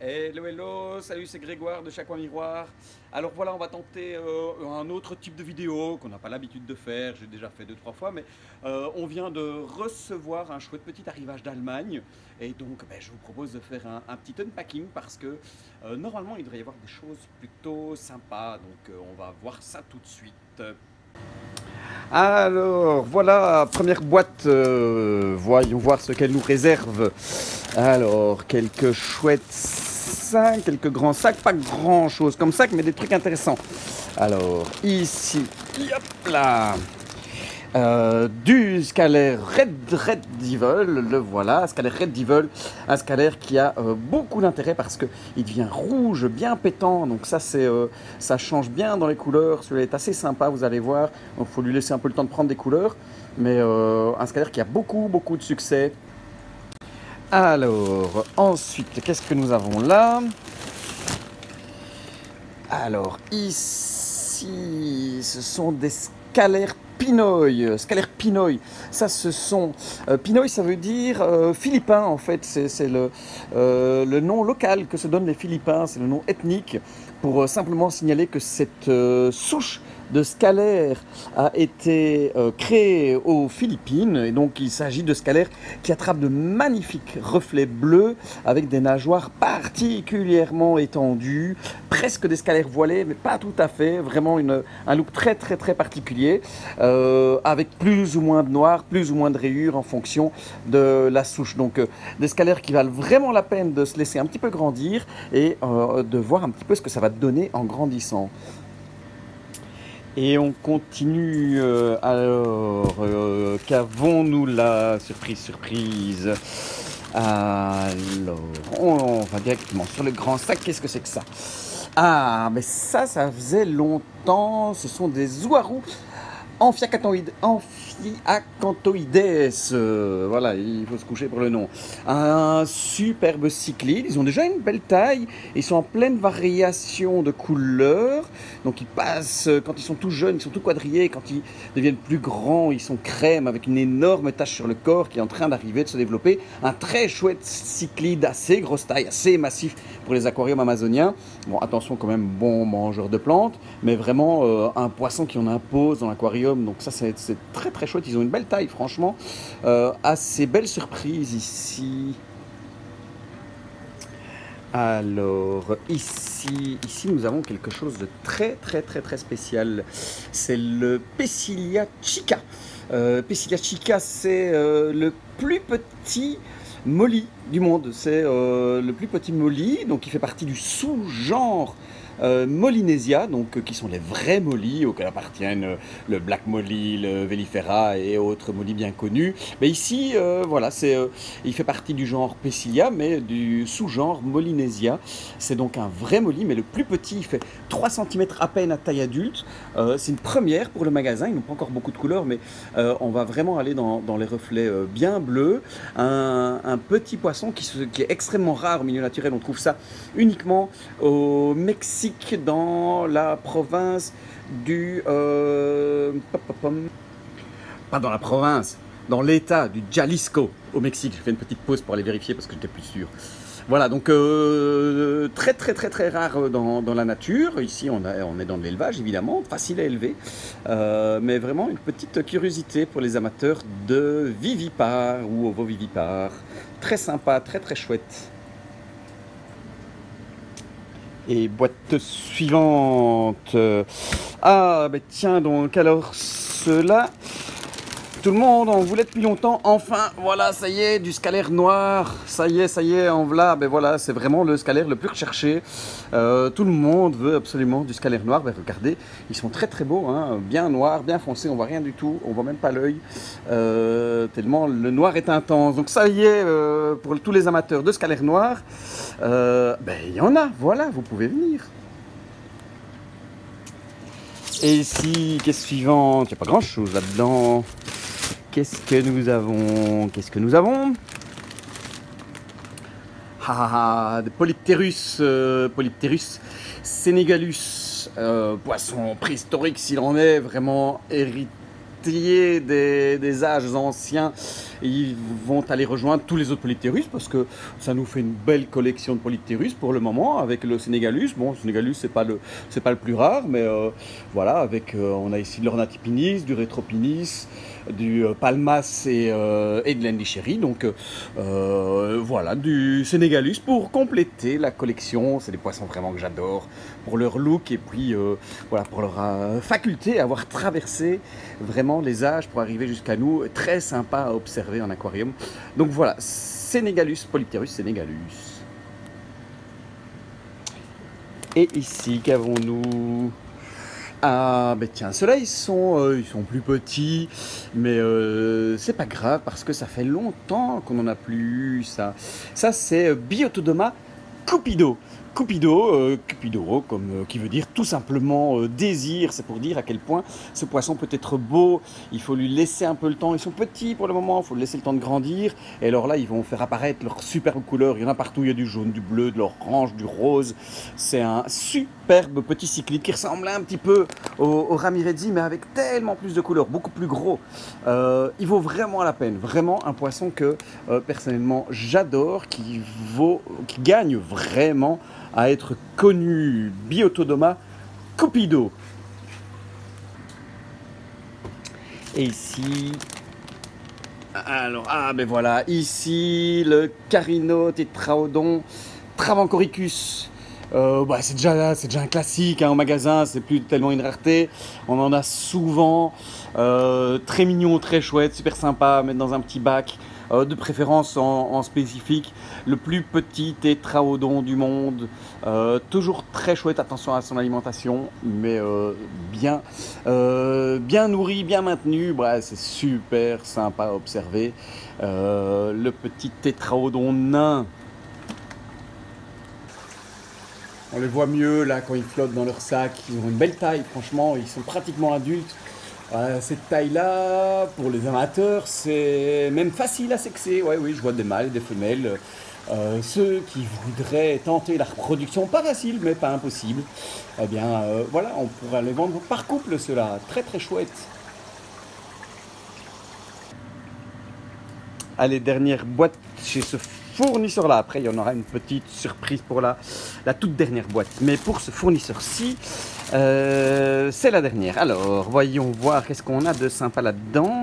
Hello, hello, salut, c'est Grégoire de Chaque Coin Miroir. Alors voilà, on va tenter un autre type de vidéo qu'on n'a pas l'habitude de faire, j'ai déjà fait 2-3 fois, mais on vient de recevoir un chouette petit arrivage d'Allemagne. Et donc, je vous propose de faire un petit unpacking parce que normalement, il devrait y avoir des choses plutôt sympas. Donc, on va voir ça tout de suite. Alors, voilà, première boîte, voyons voir ce qu'elle nous réserve. Alors, quelques chouettes sacs, quelques grands sacs, pas grand chose comme sac, mais des trucs intéressants. Alors, ici, hop là, du scalaire Red Devil, le voilà, scalaire Red Devil, un scalaire qui a beaucoup d'intérêt parce qu'il devient rouge, bien pétant, donc ça ça change bien dans les couleurs, celui-là est assez sympa, vous allez voir, il faut lui laisser un peu le temps de prendre des couleurs, mais un scalaire qui a beaucoup de succès. Alors, ensuite, qu'est-ce que nous avons là? Alors, ici, ce sont des scalaires Pinoy. Scalaire Pinoy, ça ce sont... Pinoy, ça veut dire philippin, en fait. C'est le nom local que se donnent les Philippins, c'est le nom ethnique, pour simplement signaler que cette souche de scalaire a été créée aux Philippines. Et donc, il s'agit de scalaires qui attrapent de magnifiques reflets bleus avec des nageoires particulièrement étendues, presque des scalaires voilés, mais pas tout à fait. Vraiment un look très particulier, avec plus ou moins de noir, plus ou moins de rayures en fonction de la souche. Donc, des scalaires qui valent vraiment la peine de se laisser un petit peu grandir et de voir un petit peu ce que ça va donner en grandissant. Et on continue, alors, qu'avons-nous là? Surprise. Alors, on va directement sur le grand sac. Qu'est-ce que c'est que ça? Ah, mais ça faisait longtemps. Ce sont des Zuaru Amphiacanthoides. Voilà, il faut se coucher pour le nom. Un superbe cyclide. Ils ont déjà une belle taille. Ils sont en pleine variation de couleurs. Donc ils passent, quand ils sont tout jeunes, ils sont tout quadrillés. Quand ils deviennent plus grands, ils sont crème avec une énorme tache sur le corps qui est en train d'arriver, de se développer. Un très chouette cyclide, assez grosse taille, assez massif pour les aquariums amazoniens. Bon, attention quand même, bon mangeur de plantes, mais vraiment un poisson qui en impose dans l'aquarium. Donc ça, c'est très chouette. Ils ont une belle taille, franchement. Assez belle surprise ici. Alors, ici, nous avons quelque chose de très spécial. C'est le Pecilia chica. Pecilia chica, c'est le plus petit molly du monde. C'est le plus petit molly, donc il fait partie du sous-genre Molinesia, donc qui sont les vrais mollies auxquels appartiennent le Black Molly, le Velifera et autres mollies bien connus. Mais ici, voilà, il fait partie du genre Pecilia, mais du sous-genre Molinesia. C'est donc un vrai molly, mais le plus petit, il fait 3 cm à peine à taille adulte. C'est une première pour le magasin, ils n'ont pas encore beaucoup de couleurs, mais on va vraiment aller dans les reflets bien bleus. Un petit poisson qui est extrêmement rare au milieu naturel, on trouve ça uniquement au Mexique, dans la province du... pas dans la province, dans l'état du Jalisco, au Mexique. J'ai fait une petite pause pour aller vérifier parce que j'étais plus sûr. Voilà, donc très rare dans la nature. Ici, on est dans l'élevage, évidemment, facile à élever. Mais vraiment une petite curiosité pour les amateurs de vivipares ou ovovivipares. Très sympa, très chouette. Et boîte suivante. Ah, ben tiens donc, alors ceux-là, tout le monde en voulait depuis longtemps. Enfin, voilà, ça y est, du scalaire noir. Ça y est, en voilà. Ben voilà, c'est vraiment le scalaire le plus recherché. Tout le monde veut absolument du scalaire noir. Ben regardez, ils sont très beaux, hein, bien noirs, bien foncés. On voit rien du tout, on voit même pas l'œil. Tellement le noir est intense. Donc ça y est, pour tous les amateurs de scalaire noir, ben il y en a. Voilà, vous pouvez venir. Et ici, qu'est-ce suivant? Il n'y a pas grand-chose là-dedans. Qu'est-ce que nous avons? Des Polypterus, Polypterus sénégalus, poisson préhistorique s'il en est, vraiment héritier des âges anciens ils vont aller rejoindre tous les autres Polyptérus parce que ça nous fait une belle collection de Polyptérus pour le moment avec le Sénégalus. Bon, le Sénégalus c'est pas le plus rare, mais voilà, avec on a ici de l'Ornathipinis, du Rétropinis, du Palmas et de l'Endichéry. Donc voilà, du Sénégalus pour compléter la collection. C'est des poissons vraiment que j'adore pour leur look et puis voilà, pour leur faculté à avoir traversé vraiment les âges pour arriver jusqu'à nous. Très sympa à observer en aquarium. Donc voilà, Sénégalus, Polyptérus sénégalus. Et ici, qu'avons-nous? Ah, ben tiens, ceux-là, ils sont plus petits, mais c'est pas grave parce que ça fait longtemps qu'on n'en a plus eu, ça. Ça, c'est Biotodoma cupido. Cupido, comme qui veut dire tout simplement désir. C'est pour dire à quel point ce poisson peut être beau. Il faut lui laisser un peu le temps. Ils sont petits pour le moment, il faut lui laisser le temps de grandir. Et alors là, ils vont faire apparaître leurs superbes couleurs. Il y en a partout, il y a du jaune, du bleu, de l'orange, du rose. C'est un superbe petit cyclide qui ressemble un petit peu au Ramirezi, mais avec tellement plus de couleurs, beaucoup plus gros. Il vaut vraiment la peine. Vraiment un poisson que personnellement j'adore, qui gagne vraiment à être connu. Biotodoma cupido. Et ici, alors, ben voilà, ici le Carinotetraodon Travancoricus. C'est déjà un classique hein, au magasin, c'est plus tellement une rareté. On en a souvent. Très mignon, très chouette, super sympa à mettre dans un petit bac. De préférence en spécifique, le plus petit tétraodon du monde, toujours très chouette, attention à son alimentation, mais bien nourri, bien maintenu, bref, c'est super sympa à observer. Le petit tétraodon nain, on les voit mieux là quand ils flottent dans leur sac, ils ont une belle taille, franchement, ils sont pratiquement adultes. Cette taille-là, pour les amateurs, c'est même facile à sexer. Ouais, oui, je vois des mâles et des femelles. Ceux qui voudraient tenter la reproduction, pas facile, mais pas impossible. Eh bien, voilà, on pourra les vendre par couple, ceux-là. Très, très chouette. Allez, dernière boîte chez ce fournisseur-là. Après, il y en aura une petite surprise pour la toute dernière boîte. Mais pour ce fournisseur-ci, c'est la dernière. Alors, voyons voir qu'est-ce qu'on a de sympa là-dedans.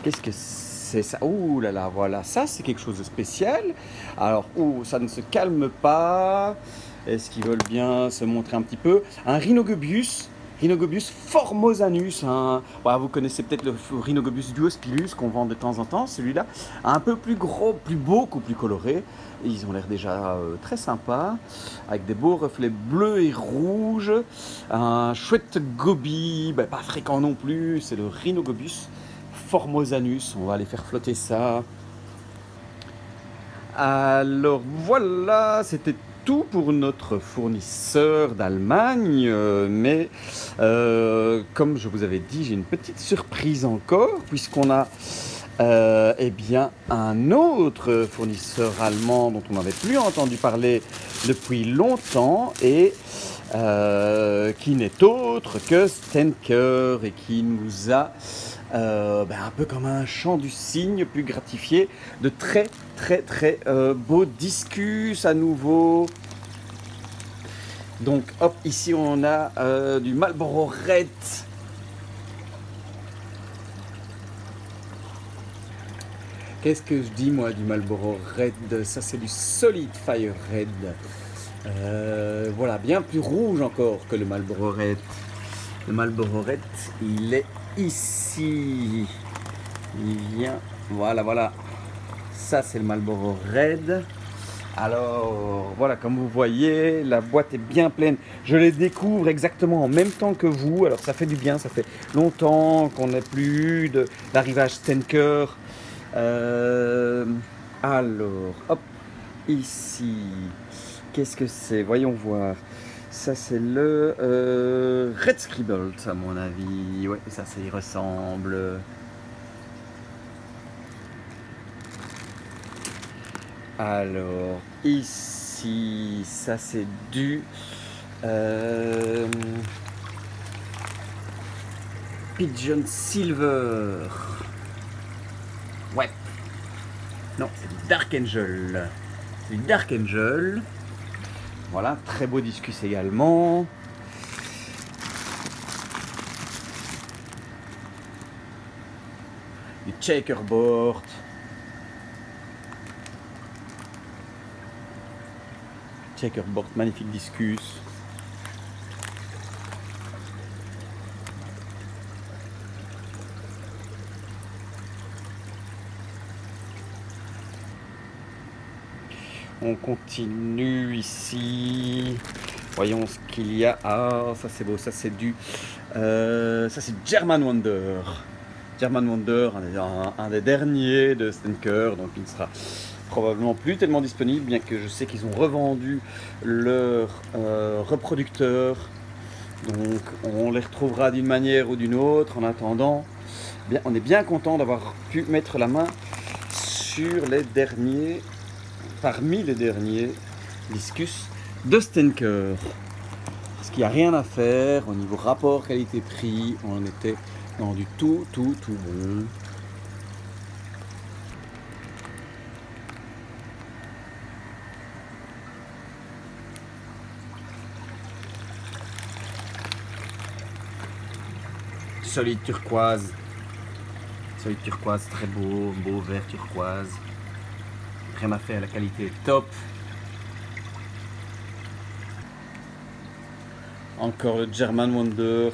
Qu'est-ce que c'est ça? Ouh là là, voilà, ça c'est quelque chose de spécial. Alors, ça ne se calme pas. Est-ce qu'ils veulent bien se montrer un petit peu? Un Rhinogobius. Rhinogobius formosanus, voilà, vous connaissez peut-être le Rhinogobius duospilus qu'on vend de temps en temps, celui-là, un peu plus gros, beaucoup plus coloré. Et ils ont l'air déjà très sympas, avec des beaux reflets bleus et rouges, un chouette goby, pas fréquent non plus, c'est le Rhinogobius formosanus, on va aller faire flotter ça. Alors voilà, c'était tout pour notre fournisseur d'Allemagne, mais comme je vous avais dit, j'ai une petite surprise encore, puisqu'on a eh bien, un autre fournisseur allemand dont on n'avait plus entendu parler depuis longtemps et qui n'est autre que Stenker et qui nous a un peu comme un chant du cygne plus gratifié de très beaux discus à nouveau. Donc hop, ici on a du Marlboro Red. Qu'est-ce que je dis moi du Marlboro Red? Ça c'est du Solid Fire Red. Voilà, bien plus rouge encore que le Marlboro Red. Le Marlboro Red, il est ici. Il vient, voilà. Ça c'est le Marlboro Red. Alors voilà, comme vous voyez, la boîte est bien pleine. Je les découvre exactement en même temps que vous. Alors ça fait du bien, ça fait longtemps qu'on n'a plus eu d'arrivage Stenker. Alors, hop, ici, qu'est-ce que c'est? Voyons voir. Ça c'est le Red Scribble, à mon avis. Ouais, ça y ressemble. Alors, ici, ça c'est du Pigeon Silver. Ouais, Non, c'est du Dark Angel. C'est du Dark Angel. Voilà, très beau discus également. Du checkerboard. Checkerboard, magnifique discus. On continue ici. Voyons ce qu'il y a. Ah, ça c'est beau, ça c'est du German Wonder. German Wonder, un des derniers de Stenker, donc il ne sera probablement plus tellement disponible, bien que je sais qu'ils ont revendu leur reproducteur. Donc on les retrouvera d'une manière ou d'une autre. En attendant, bien, on est bien content d'avoir pu mettre la main sur les derniers, parmi les derniers discus de Stenker. Parce qu'il n'y a rien à faire au niveau rapport qualité-prix, on était dans du tout bon. Solide turquoise. Solide turquoise, très beau, beau vert turquoise. Rien à faire, la qualité est top. Encore le German Wonder.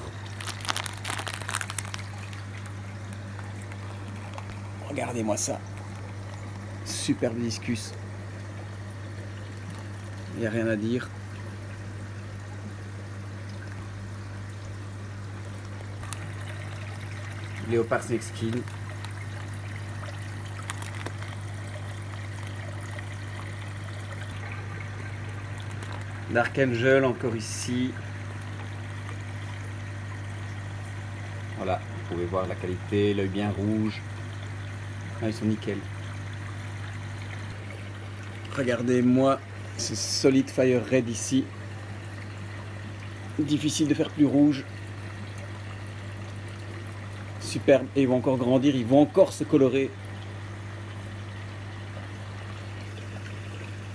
Regardez-moi ça. Superbe discus. Il n'y a rien à dire. Léopard Snakeskin. Dark Angel encore ici. Voilà, vous pouvez voir la qualité, l'œil bien rouge. Ah, ils sont nickel. Regardez-moi ce Solid Fire Red ici. Difficile de faire plus rouge. Superbe, et ils vont encore grandir, ils vont encore se colorer.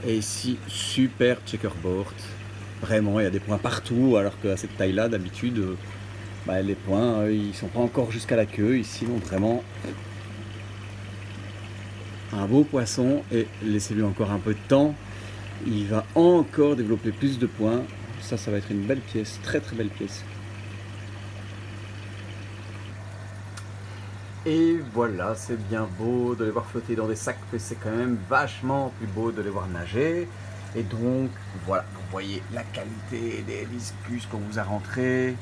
Et ici, super checkerboard. Vraiment, il y a des points partout, alors qu'à cette taille-là, d'habitude, les points, ils sont pas encore jusqu'à la queue. Ici, donc vraiment un beau poisson. Et laissez-lui encore un peu de temps. Il va encore développer plus de points. Ça va être une belle pièce, très très belle pièce. Et voilà, c'est bien beau de les voir flotter dans des sacs, mais c'est quand même vachement plus beau de les voir nager. Et donc, voilà, vous voyez la qualité des discus qu'on vous a rentrés.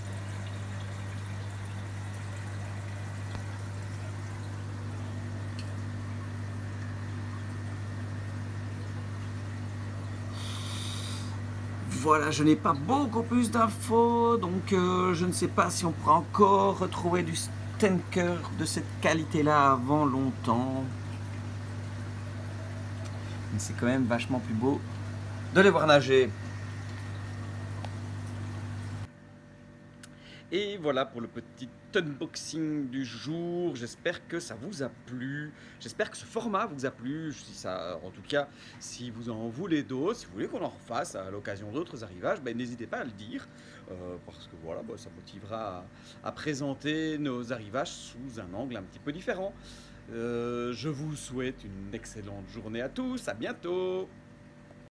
Voilà, je n'ai pas beaucoup plus d'infos, donc je ne sais pas si on pourra encore retrouver du Stenker de cette qualité-là avant longtemps. Mais c'est quand même vachement plus beau de les voir nager. Et voilà pour le petit unboxing du jour. J'espère que ça vous a plu. J'espère que ce format vous a plu. Si ça, en tout cas, si vous en voulez d'autres, si vous voulez qu'on en refasse à l'occasion d'autres arrivages, n'hésitez pas à le dire. Parce que voilà, ça motivera à présenter nos arrivages sous un angle un petit peu différent. Je vous souhaite une excellente journée à tous. À bientôt.